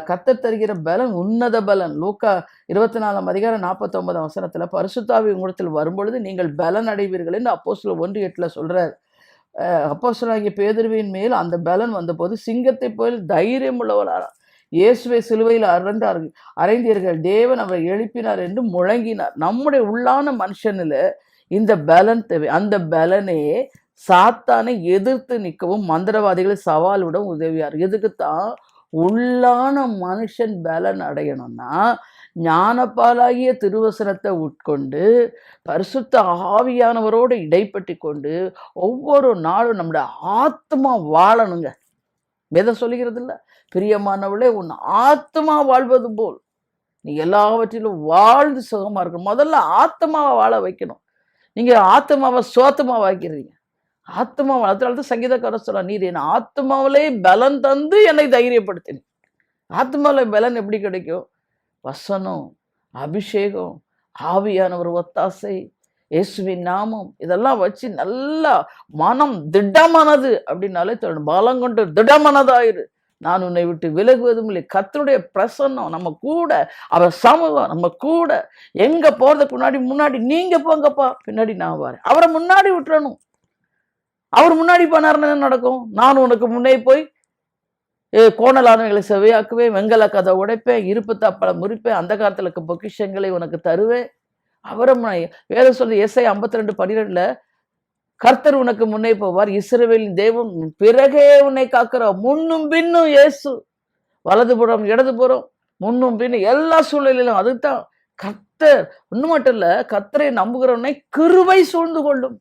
கர்த்தர் தருகிற பலன் உன்னத பலன். லூக்கா 24:49 பரிசுத்தாவி உங்களிடத்தில் வரும்பொழுது நீங்கள் பலன் அடைவீர்கள் என்று அப்போஸ்தலர் 1:8 சொல்றார். அப்போஸ்தலனாகிய பேதுருவின் மேல் அந்த பலன் வந்தபோது சிங்கத்தை போல் தைரியம் உள்ளவளார். இயேசுவை சிலுவையில் அறைந்தீர்கள், தேவன் அவரை எழுப்பினார் என்று முழங்கினார். நம்முடைய உள்ளான மனுஷனில் இந்த பலன் தேவை. அந்த பலனே சாத்தானை எதிர்த்து நிற்கவும் மந்திரவாதிகளை சவால் விட உதவியார். எதுக்குத்தான்? உள்ளான மனுஷன் பலன் அடையணும்னா ஞானப்பாலாகிய திருவசனத்தை உட்கொண்டு பரிசுத்த ஆவியானவரோடு இடைப்பட்டு கொண்டு ஒவ்வொரு நாளும் நம்முடைய ஆத்மா வாழணுங்க. எதை சொல்லுகிறது இல்லை? பிரியமானவளே, உன் ஆத்மா வாழ்வது போல் நீ எல்லாவற்றிலும் வாழ்ந்து சுகமாக இருக்கணும். முதல்ல ஆத்மாவை வாழ வைக்கணும். நீங்கள் ஆத்மாவை சோத்தமாக வைக்கிறீங்க. ஆத்மா அதனால்தான் சங்கீதக்காரர் சொல்ல, நீர் என் ஆத்மாவிலே பலன் தந்து என்னை தைரியப்படுத்தினேன். ஆத்மாவில் பலன் எப்படி கிடைக்கும்? வசனம், அபிஷேகம், ஆவியானவர் ஒத்தாசை, இயேசுவின் நாமம், இதெல்லாம் வச்சு நல்லா மனம் திடமானது அப்படின்னாலே பலம் கொண்டு திடமானதாயிரு. நான் உன்னை விட்டு விலகுவதும் இல்லை. கர்த்தருடைய பிரசன்னம் நம்ம கூட, அவர் சமூகம் நம்ம கூட. எங்க போறதுக்கு முன்னாடி நீங்க போங்கப்பா, பின்னாடி நான் வரேன். அவரை முன்னாடி விட்டுறணும். அவர் முன்னாடி போனார்னு என்ன நடக்கும்? நான் உனக்கு முன்னே போய் கோணலானவைகளை செவையாக்குவேன், வெங்கல கதை உடைப்பேன், இருப்பு தாப்பளம் முறிப்பேன், அந்த காலத்தில் இருக்க பொக்கிஷங்களை உனக்கு தருவேன். அவரை வேற சொல்லி ஏசாயா 52:12 கர்த்தர் உனக்கு முன்னே போவார், இஸ்ரவேலின் தேவன் பிறகே உன்னை காக்கிறார். முன்னும் பின்னும் இயேசு, வலதுபுறம் இடதுபுறம், முன்னும் பின்னும் எல்லா சூழ்நிலையிலும். அதுதான் கர்த்தர். ஒன்றும் மட்டும் இல்லை, கர்த்தரை நம்புகிறவனை கிருபை சூழ்ந்து கொள்ளும்.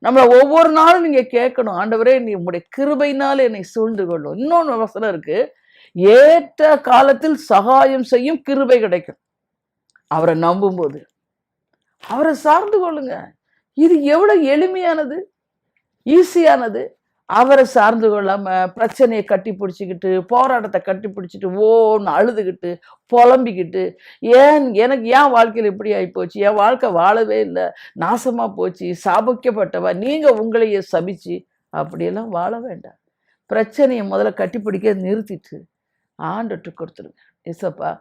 நம்மளை ஒவ்வொரு நாளும் நீங்க கேட்கணும், ஆண்டவரே நீ உங்களுடைய கிருபையினால என்னை சூழ்ந்து கொள்ளும். இன்னொன்று வசனம் இருக்கு, ஏற்ற காலத்தில் சகாயம் செய்யும் கிருபை கிடைக்கும். அவரை நம்பும்போது அவரை சார்ந்து கொள்ளுங்க. இது எவ்வளவு எளிமையானது, ஈஸியானது. அவரை சார்ந்து கொள்ளாம பிரச்சனையை கட்டி பிடிச்சிக்கிட்டு, போராட்டத்தை கட்டி பிடிச்சிட்டு, ஓன்னு அழுதுகிட்டு புலம்பிக்கிட்டு, எனக்கு ஏன் வாழ்க்கையில் இப்படி ஆகிப்போச்சு, என் வாழ்க்கை வாழவே இல்லை, நாசமா போச்சு, சாபிக்கப்பட்டவா நீங்க உங்களையே சபிச்சு அப்படியெல்லாம் வாழ வேண்டாம். பிரச்சனையை முதல்ல கட்டிப்பிடிக்க நிறுத்திட்டு ஆண்டட்டு கொடுத்துருங்க. ஏசப்பா,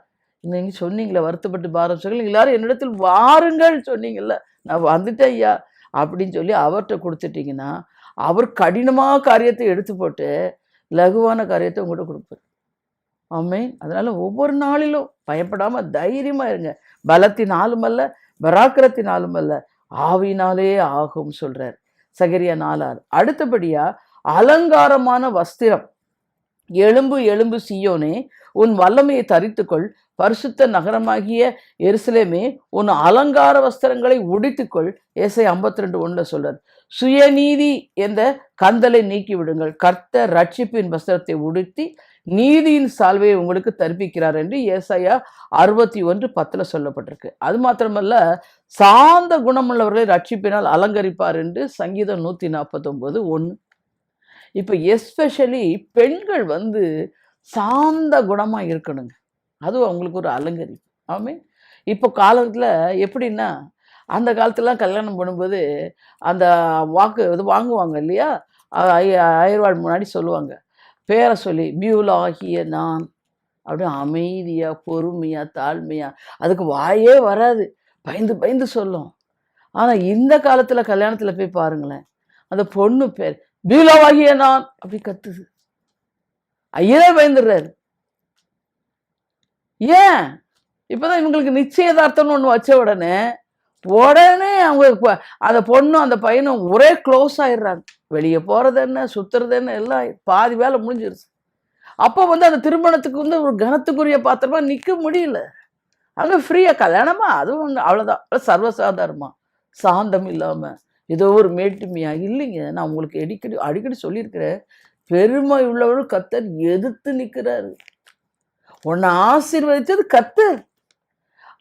நீங்க சொன்னீங்களே வருத்தப்பட்டு பாரம் சொல்லி எல்லாரும் என்னிடத்தில் வாருங்கள் சொன்னீங்கல்ல, நான் வந்துட்டேன் ஐயா அப்படின்னு சொல்லி அவர்கிட்ட கொடுத்துட்டீங்கன்னா, அவர் கடினமான காரியத்தை எடுத்து போட்டு லகுவான காரியத்தை உங்கள்கிட்ட கொடுப்பார். ஆமென். அதனால ஒவ்வொரு நாளிலும் பயப்படாம தைரியமா இருங்க. பலத்தினாலும் அல்ல, பராக்கிரத்தினாலும் அல்ல, ஆவினாலே ஆகும் சொல்றார் சகரியா 4:6. அடுத்தபடியா அலங்காரமான வஸ்திரம். எழும்பு எழும்பு சீயோனே, உன் வல்லமையை தரித்துக்கொள், பரிசுத்த நகரமாகிய எருசலேமே உன் அலங்கார வஸ்திரங்களை உடித்துக்கொள். ஏசாயா 52:1 சொல்றார். சுயநீதி என்ற கந்தலை நீக்கி விடுங்கள், கர்த்தர் ரட்சிப்பின் வஸ்திரத்தை உடுத்தி நீதியின் சால்வையை உங்களுக்கு தரிப்பிக்கிறார் என்று ஏசாயா 61:10 சொல்லப்பட்டிருக்கு. அது மாத்திரமல்ல, சாந்த குணமுள்ளவர்களை ரட்சிப்பினால் அலங்கரிப்பார் என்று சங்கீதம் 149:1. இப்போ எஸ்பெஷலி பெண்கள் சாந்த குணமா இருக்கணுங்க. அதுவும் அவங்களுக்கு ஒரு அலங்கரிப்பு. ஆமென். இப்போ காலத்தில் எப்படின்னா, அந்த காலத்துலலாம் கல்யாணம் பண்ணும்போது அந்த இது வாங்குவாங்க இல்லையா, அயர்வாள் முன்னாடி சொல்லுவாங்க, பேரை சொல்லி பியூலாகிய நான் அப்படியே அமைதியா பொறுமையா தாழ்மையா, அதுக்கு வாயே வராது, பயந்து பயந்து சொல்லும். ஆனால் இந்த காலத்தில் கல்யாணத்தில் போய் பாருங்களேன், அந்த பொண்ணு பேர் பியூலாவாகிய நான் அப்படி கத்துது. ஐயரே பயந்துடுறாரு. ஏன்? இப்பதான் இவங்களுக்கு நிச்சயதார்த்தம்னு ஒன்று வச்ச உடனே அவங்க அந்த பொண்ணும் அந்த பையனும் ஒரே க்ளோஸ் ஆயிடுறாங்க. வெளியே போறது என்ன, சுத்துறது என்ன, எல்லாம் பாதி வேலை முடிஞ்சிருச்சு. அப்போ அந்த திருமணத்துக்கு ஒரு கனத்துக்குரிய பாத்திரமா நிற்க முடியல. அங்கே ஃப்ரீயா கல்யாணமா, அதுவும் அவ்வளோதான், சர்வசாதாரணமா, சாந்தம் இல்லாம ஏதோ ஒரு மேட்டுமையா இல்லைங்க. நான் உங்களுக்கு அடிக்கடி சொல்லியிருக்கிறேன், பெருமை உள்ளவர்கள் கர்த்தர் எதிர்த்து நிற்கிறாரு. உன்னை ஆசீர்வதித்தது கர்த்தர்.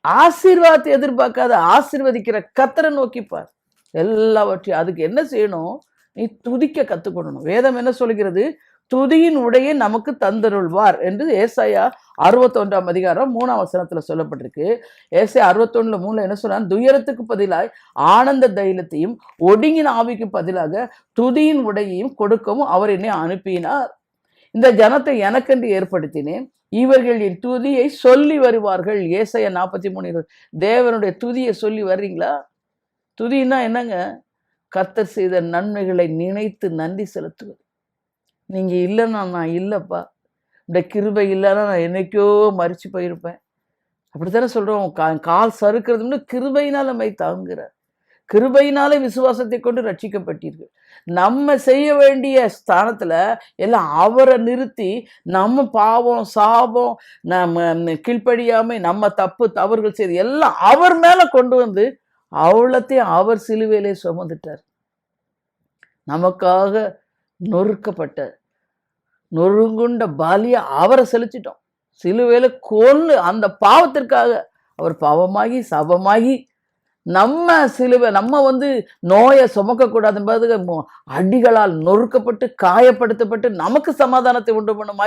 ஆசீர்வாதத்தை எதிர்பார்க்காத ஆசீர்வதிக்கிற கர்த்தரை நோக்கிப்பார் எல்லாவற்றையும். அதுக்கு என்ன செய்யணும்? நீ துதிக்க கத்துக்கொள்ளணும். வேதம் என்ன சொல்கிறது? துதியின் உடையை நமக்கு தந்தருள்வார் என்று ஏசாயா 61:3 சொல்லப்பட்டிருக்கு. ஏசாயா 61:3 என்ன சொன்னா, துயரத்துக்கு பதிலாய் ஆனந்த தைலத்தையும் ஒடுங்கின ஆவிக்கு பதிலாக துதியின் உடையையும் கொடுக்கவும் அவர் என்னை அனுப்பினார். இந்த ஜனத்தை எனக்கென்று ஏற்படுத்தினேன், இவர்கள் என் துதியை சொல்லி வருவார்கள். ஏசாயா 43:20. தேவனுடைய துதியை சொல்லி வர்றீங்களா? துதின்னா என்னங்க? கர்த்தர் செய்த நன்மைகளை நினைத்து நன்றி செலுத்துவது. நீங்க இல்லைன்னா நான் இல்லைப்பா, இந்த கிருபை இல்லைன்னா நான் என்னைக்கோ மறிச்சு போயிருப்பேன். அப்படித்தானே சொல்றோம். கால் சறுக்கிறதுன்னு கிருபையினால் நம்மை தாங்குகிறார். கிருபையினாலே விசுவாசத்தை கொண்டு ரட்சிக்கப்பட்டீர்கள். நம்ம செய்ய வேண்டிய ஸ்தானத்துல எல்லாம் அவரை நிறுத்தி, நம்ம பாவம் சாபம் நம்ம கீழ்ப்படியாமை நம்ம தப்பு தவறுகள் செய்து எல்லாம் அவர் மேல கொண்டு அவ்வளத்தையும் அவர் சிலுவையிலே சுமந்துட்டார். நமக்காக நொறுக்கப்பட்ட நொறுங்குண்ட பலியை அவரை செலுத்திட்டோம். சிலுவையில கொன்று அந்த பாவத்திற்காக அவர் பாவமாகி சாபமாகி நம்ம சிலுவை நம்ம நோயை சுமக்கக்கூடாது, அடிகளால் நொறுக்கப்பட்டு காயப்படுத்தப்பட்டு நமக்கு சமாதானத்தை உண்டு பண்ணும்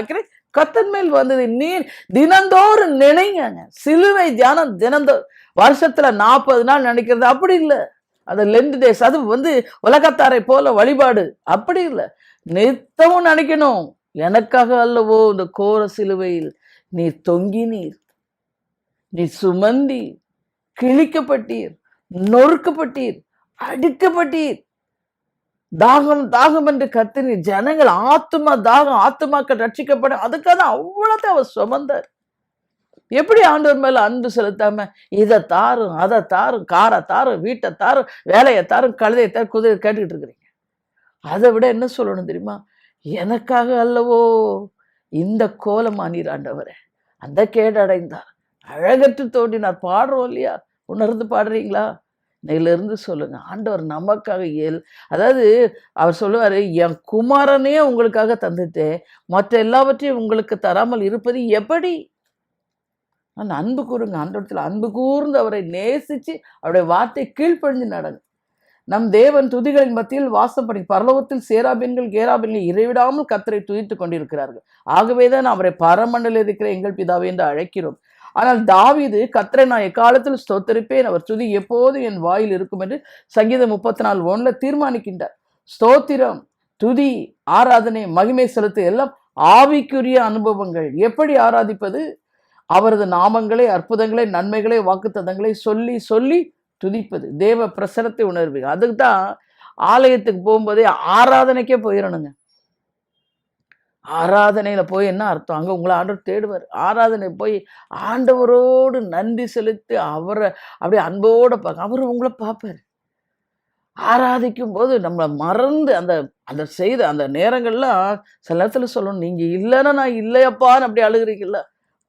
கர்த்தர் மேல் வந்தது. நீர் தினந்தோறும் நினைங்க. சிலுவை தியானம் தினந்தோறும், வருஷத்துல 40 நாள் நினைக்கிறது அப்படி இல்லை. அது லெண்ட் டேஸ், அது உலகத்தாரை போல வழிபாடு அப்படி இல்லை. நித்தமும் நினைக்கணும், எனக்காக அல்லவோ இந்த கோர சிலுவையில் நீர் தொங்கினீர், நீர் சுமந்தி கிழிக்கப்பட்டீர், நொறுக்கப்பட்டீர், அடிக்கப்பட்டீர். தாகம் தாகம் என்று கத்தினீர். ஜனங்கள் ஆத்துமா தாகம், ஆத்துமாக்கள் ரட்சிக்கப்பட, அதுக்காக அவ்வளோதான் அவர் சுமந்தார். எப்படி ஆண்டவர் மேல அன்பு செலுத்தாம இதை தாரும் அதை தாரும், காரை தாரும், வீட்டை தாரும், வேலையை தாரும், கழுதையை தாரும், குதிரை கேட்டுக்கிட்டு இருக்கிறீங்க? அதை விட என்ன சொல்லணும் தெரியுமா? எனக்காக அல்லவோ இந்த கோலமானீர் ஆண்டவரே, அந்த கேடடைந்தார், அழகற்று தோன்றினார். பாடுறோம் இல்லையா? உணர்ந்து பாடுறீங்களா? இன்னையிலிருந்து சொல்லுங்க, ஆண்டவர் நமக்காக அதாவது அவர் சொல்லுவாரு, என் குமாரனே உங்களுக்காக தந்துட்டேன், மற்ற எல்லாவற்றையும் உங்களுக்கு தராமல் இருப்பது எப்படி? அந்த அன்பு கூறுங்க, ஆண்டவரத்தில் அன்பு கூர்ந்து அவரை நேசிச்சு அவருடைய வார்த்தை கீழ்ப்படிஞ்சு நடங்க. நம் தேவன் துதிகளின் மத்தியில் வாசம் பண்ணி பரலோகத்தில் சேராபீன்கள் கேராபீன்கள் இறைவிடாமல் கர்த்தரை துதித்துக் கொண்டிருக்கிறார்கள். ஆகவேதான் அவரை பரமண்டலில் இருக்கிற எங்கள் பிதாவே என்று அழைக்கிறோம். ஆனால் தாவீது, கர்த்தரை நான் எக்காலத்தில் ஸ்தோத்தரிப்பேன், அவர் துதி எப்போது என் வாயில் இருக்கும் என்று சங்கீதம் 34:1 தீர்மானிக்கின்றார். ஸ்தோத்திரம், துதி, ஆராதனை, மகிமை செலுத்து எல்லாம் ஆவிக்குரிய அனுபவங்கள். எப்படி ஆராதிப்பது? அவரது நாமங்களை, அற்புதங்களை, நன்மைகளை, வாக்குத்தத்தங்களை சொல்லி சொல்லி துதிப்பது. தேவ பிரசனத்தை உணர்வு. அதுக்கு தான் ஆலயத்துக்கு போகும்போதே ஆராதனைக்கே போயிடணுங்க. ஆராதனையில போய் என்ன அர்த்தம்? அங்க உங்களை ஆண்டவர் தேடுவார். ஆராதனை போய் ஆண்டவரோடு நன்றி செலுத்தி அவரை அப்படியே அன்போட பார்க்க அவரு உங்களை பார்ப்பார். ஆராதிக்கும் போது நம்மளை மறந்து அந்த அந்த செய்த அந்த நேரங்கள்லாம் சில நேரத்துல சொல்லணும், நீங்க இல்லைன்னா நான் இல்லையப்பான்னு அப்படி அழுகுறீங்கல்ல.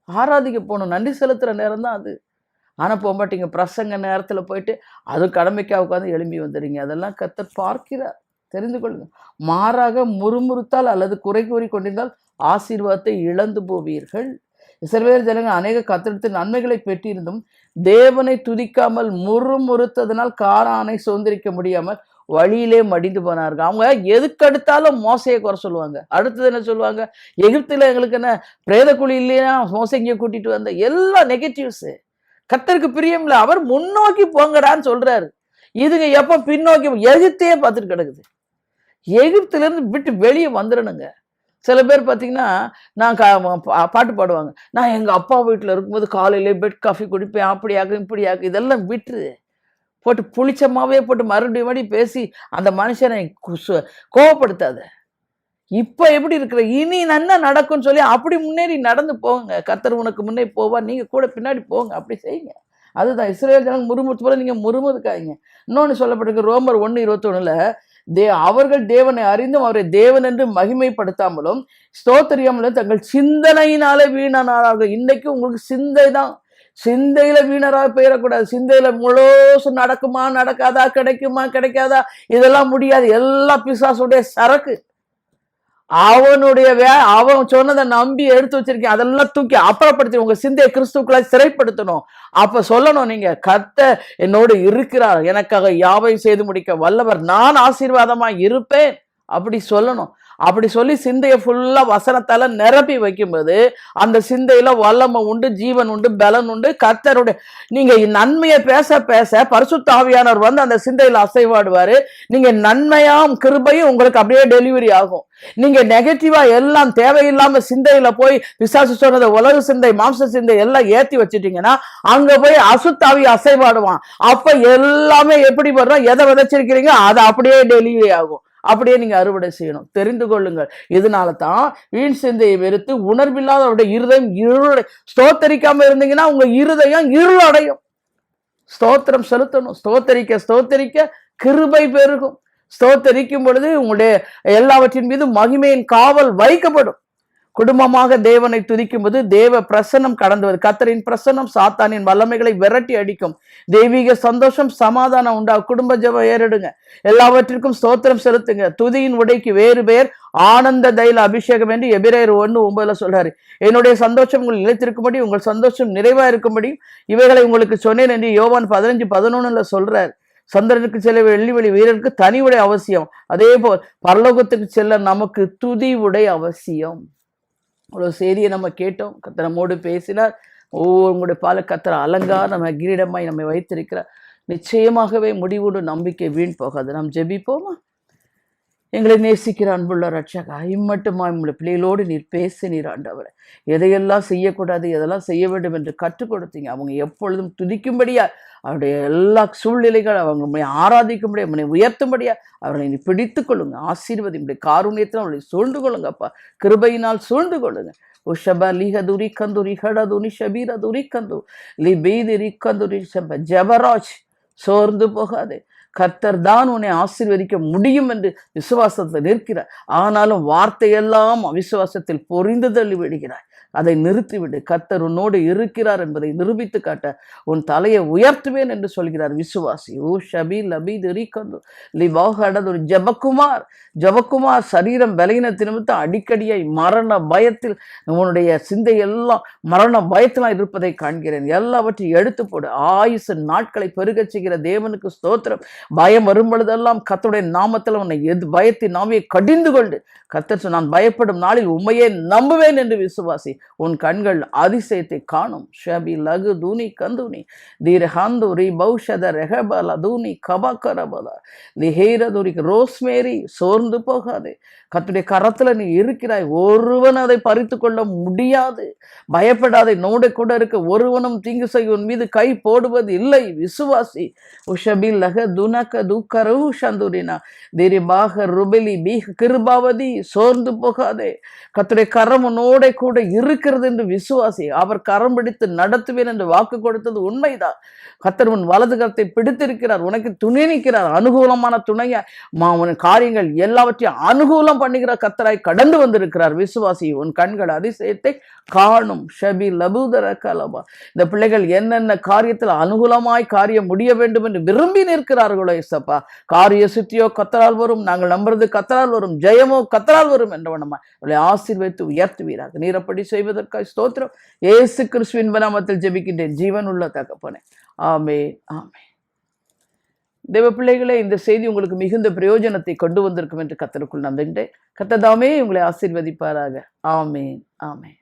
ஆராதிக்க போகணும், நன்றி செலுத்துற நேரம் தான் அது. ஆனா போக மாட்டீங்க. பிரசங்க நேரத்துல போயிட்டு அதுவும் கடமைக்காக உட்காந்து எழும்பி வந்துடுறீங்க. அதெல்லாம் கர்த்தர் பார்க்கிறார், தெரிந்து கொள்ளுங்க. மாறாக முறுமுறுத்தால் அல்லது குறை கூறி கொண்டிருந்தால் ஆசீர்வாதத்தை இழந்து போவீர்கள். இஸ்ரவேல் ஜனங்கள் அநேக கர்த்தரிடத்தில் நன்மைகளை பெற்றிருந்தும் தேவனை துதிக்காமல் முறுமுறுத்ததனால் கானானை சுதந்திரிக்க முடியாமல் வழியிலே மடிந்து போனார்கள். அவங்க எதுக்கெடுத்தாலும் மோசையை குறை சொல்லுவாங்க. அடுத்தது என்ன சொல்லுவாங்க? எகிப்துல எங்களுக்கு என்ன பிரேத குழி இல்லையா, மோசை இங்கே கூட்டிட்டு வந்த எல்லாம் நெகட்டிவ்ஸ். கர்த்தருக்கு பிரியம் இல்லை. அவர் முன்னோக்கி போங்கடான்னு சொல்றாரு. இதுங்க எப்ப பின்னோக்கி எகிப்தையே பார்த்துட்டு கிடக்குது. எகிப்துல இருந்து விட்டு வெளியே வந்துடணுங்க. சில பேர் பார்த்தீங்கன்னா, நான் பாட்டு பாடுவாங்க, நான் எங்க அப்பா வீட்டில் இருக்கும்போது காலையிலே பெட் காஃபி குடிப்பேன், அப்படியாக்கும் இப்படியாக்கும். இதெல்லாம் விட்டுரு. போட்டு புளிச்சமாவே போட்டு மறுபடியும் பேசி அந்த மனுஷனை கோவப்படுத்தாத. இப்ப எப்படி இருக்கிற, இனி நன்னா நடக்கும்னு சொல்லி அப்படி முன்னேறி நடந்து போங்க. கர்த்தர் உனக்கு முன்னே போவா, நீங்க கூட பின்னாடி போங்க. அப்படி செய்யுங்க. அதுதான் இஸ்ரவேல் ஜனங்க முறுமுறுத்து போல நீங்க முறுமுறுக்காதீங்க. இன்னொன்னு சொல்லப்பட்டிருக்கு ரோமர் 1:21 அவர்கள் தேவனை அறிந்தும் அவரை தேவன் என்று மகிமைப்படுத்தாமலும் ஸ்தோத்திரியாமலும் தங்கள் சிந்தனையினாலே வீணனார்கள். இன்னைக்கு உங்களுக்கு சிந்தை தான். சிந்தையில வீணராக போயிடக்கூடாது. சிந்தையில முழுசும் நடக்குமா நடக்காதா, கிடைக்குமா கிடைக்காதா, இதெல்லாம் முடியாது. எல்லாம் பிசாசுடைய சரக்கு. அவனுடைய அவன் சொன்னதை நம்பி எடுத்து வச்சிருக்கேன், அதெல்லாம் தூக்கி அப்புறப்படுத்தி உங்க சிந்தையை கிறிஸ்துக்குள்ள சிறைப்படுத்தணும். அப்ப சொல்லணும், நீங்க கர்த்தர் என்னோடு இருக்கிறார், எனக்காக யாவையும் செய்து முடிக்க வல்லவர், நான் ஆசீர்வாதமா இருப்பேன், அப்படி சொல்லணும். அப்படி சொல்லி சிந்தையை ஃபுல்லா வசனத்தால நிரப்பி வைக்கும்போது அந்த சிந்தையில வல்லமை உண்டு, ஜீவன் உண்டு, பலன் உண்டு. கர்த்தருடைய நீங்க நன்மையை பேச பேச பரிசுத்த ஆவியானவர் வந்து அந்த சிந்தையில அசைவாடுவாரு. நீங்க நன்மையாம் கிருபையும் உங்களுக்கு அப்படியே டெலிவரி ஆகும். நீங்க நெகட்டிவா எல்லாம் தேவையில்லாம சிந்தையில போய் பிசாசு சொன்னதை உலக சிந்தை, மாம்ச சிந்தை எல்லாம் ஏத்தி வச்சுட்டீங்கன்னா அங்க போய் அசுத்தாவி அசைவாடுவான். அப்ப எல்லாமே எப்படி வர்றோம், எதை விதைச்சிருக்கிறீங்க அதை அப்படியே டெலிவரி ஆகும். அப்படியே நீங்க அறுவடை செய்யணும். தெரிந்து கொள்ளுங்கள். இதனால தான் வீண் சிந்தையை வெறுத்து உணர்வில்லாத அவருடைய இருதயம் இருளடை. ஸ்தோத்தரிக்காம இருந்தீங்கன்னா உங்க இருதயம் இருளடையும். ஸ்தோத்திரம் செலுத்தணும். ஸ்தோத்தரிக்க ஸ்தோத்தரிக்க கிருபை பெருகும். ஸ்தோத்தரிக்கும் பொழுது உங்களுடைய எல்லாவற்றின் மீது மகிமையின் காவல் வைக்கப்படும். குடும்பமாக தேவனை துதிக்கும் போது தேவ பிரசன்னம் கடந்துவது. கர்த்தரின் பிரசன்னம் சாத்தானின் வல்லமைகளை விரட்டி அடிக்கும். தெய்வீக சந்தோஷம், சமாதானம் உண்டாகும். குடும்ப ஜெபம் ஏறிடுங்க. எல்லாவற்றிற்கும் ஸ்தோத்திரம் செலுத்துங்க. துதியின் உடைக்கு வேறு பேர் ஆனந்த தைல அபிஷேகம் என்று எபிரேயர் 1:9 சொல்றாரு. என்னுடைய சந்தோஷம் உங்கள் நிலைத்திருக்கும்படி உங்கள் சந்தோஷம் நிறைவா இருக்கும்படி இவைகளை உங்களுக்கு சொன்னேன் என்று யோவான் 15:11 சொல்றாரு. சந்திரனுக்கு செல்ல வெள்ளி வெளி வீரருக்கு தனி உடை அவசியம். அதே போல் பரலோகத்துக்கு செல்ல நமக்கு துதி உடை அவசியம். ஒரு செய்தியை நம்ம கேட்டோம். கர்த்தர் நம்மோடு பேசினார். உங்களுடைய பால கர்த்தர் அலங்கார நம்ம கிரீடமாய் நம்மை வைத்திருக்கிறார். நிச்சயமாகவே முடிவோடு நம்பிக்கை வீண் போகாது. நாம் ஜெபிப்போமா? எங்களை நேசிக்கிற அன்புள்ள ரட்சகா, இம்மட்டுமா உங்களுடைய பிள்ளைகளோடு நீர் பேசினீர் ஆண்டவரே. எதையெல்லாம் செய்யக்கூடாது, எதெல்லாம் செய்ய வேண்டும் என்று கற்றுக் கொடுத்தீங்க. அவங்க எப்பொழுதும் துதிக்கும்படியா அவருடைய எல்லா சூழ்நிலைகள் அவங்க உண்மை ஆராதிக்கும்படியா, உண்மை உயர்த்தும்படியா அவர்களை நீ பிடித்து கொள்ளுங்க. ஆசீர்வதி உடைய காருண்யத்தில் அவர்களை சூழ்ந்து கொள்ளுங்கப்பா. கிருபையினால் சூழ்ந்து கொள்ளுங்க. உஷப லிஹதுரி கந்துரி ஹடதுனி ஷபீரதுரி கந்து லி பீதிரி கந்துரி ஷப ஜபராஜ். சோர்ந்து போகாதே. கர்த்தர் தான் உன்னை ஆசீர்வதிக்க முடியும் என்று விசுவாசத்தில் நிற்கிறார். ஆனாலும் வார்த்தையெல்லாம் அவிசுவாசத்தில் பொறிந்து தள்ளி விடுகிறார். அதை நிறுத்திவிடு. கர்த்தர் உன்னோடு இருக்கிறார் என்பதை நிரூபித்து காட்ட உன் தலையை உயர்த்துவேன் என்று சொல்கிறார். விசுவாசி. ஓ ஷபி லபி திரிகந்து லிவாஹடது ஒரு ஜபக்குமார் சரீரம் பலகீனத்து நிமித்தம் அடிக்கடியாய் மரண பயத்தில் உன்னுடைய சிந்தை எல்லாம் மரண பயத்திலாம் இருப்பதை காண்கிறேன். எல்லாவற்றையும் எடுத்து போடு. ஆயுசு நாட்களை பெருகச் செய்கிற தேவனுக்கு ஸ்தோத்திரம். பயம் வரும் பொழுதெல்லாம் கர்த்தருடைய நாமத்தில் உன்னை பயத்தின் நாமையை கடிந்து கொண்டு கர்த்தர் நான் பயப்படும் நாளில் உண்மையே நம்புவேன் என்று விசுவாசி. உன் கண்கள் அதிசயத்தை காணும். ஷபி லகு தூணி கந்துனி தீரஹாந்துரி பௌஷத ரெஹபல தூணி கபகரபல லிஹேரதுரி ரோஸ்மேரி. சோர்ந்து போகாதே. கர்த்தருடைய கரத்துல நீ இருக்கிறாய். ஒருவன் அதை பறித்து கொள்ள முடியாது. பயப்படாதே. நோட கூட இருக்க ஒருவனும் தீங்கு செய்ய உன் மீது கை போடுவது இல்லை. விசுவாசி. உஷபி லக துனக துக்கரு சந்துரினா திரிபாக ருபெலி பீக கிருபாவதி. சோர்ந்து போகாதே. கர்த்தருடைய கரம் உன்னோட கூட இருக்கிறது என்று விசுவாசி. அவர் கரம் பிடித்து நடத்துவேன் என்று வாக்கு கொடுத்தது உண்மைதான். கர்த்தர் உன் வலது கரத்தை பிடித்திருக்கிறார். உனக்கு துணை நிற்கிறார். அனுகூலமான துணையா உன் காரியங்கள் எல்லாவற்றையும் அனுகூலம் பண்ணுகிற கர்த்தராய் கடந்து வந்திருக்கிறார். விசுவாசி. உன் கண்கள் அதிசயத்தை காணும். ஷபி லபூதர கலபா. இந்த பிள்ளைகள் என்னென்ன காரியத்தில் அனுகூலமாய் காரியம் முடிய வேண்டும் என்று விரும்பி நிற்கிறார்களோ இசப்பா. காரிய சித்தியோ கர்த்தரால் வரும். நாங்கள் நம்புறது கர்த்தரால் வரும். ஜெயமோ கர்த்தரால் வரும் என்றவனமா அவளை ஆசீர்வதித்து உயர்த்துவீராக. நீரப்படி செய்வதற்காக ஸ்தோத்திரம். இயேசு கிறிஸ்துவின் நாமத்தில் ஜெபிக்கின்றேன் ஜீவன் உள்ள தகப்பனே. ஆமென். ஆமென். தேவ பிள்ளைகளே, இந்த செய்தி உங்களுக்கு மிகுந்த பிரயோஜனத்தை கொண்டு வந்திருக்கும் என்று கர்த்தருக்குள் நம்புகின்றேன். கர்த்தர் தாமே உங்களை ஆசீர்வதிப்பாராக. ஆமென். ஆமென்.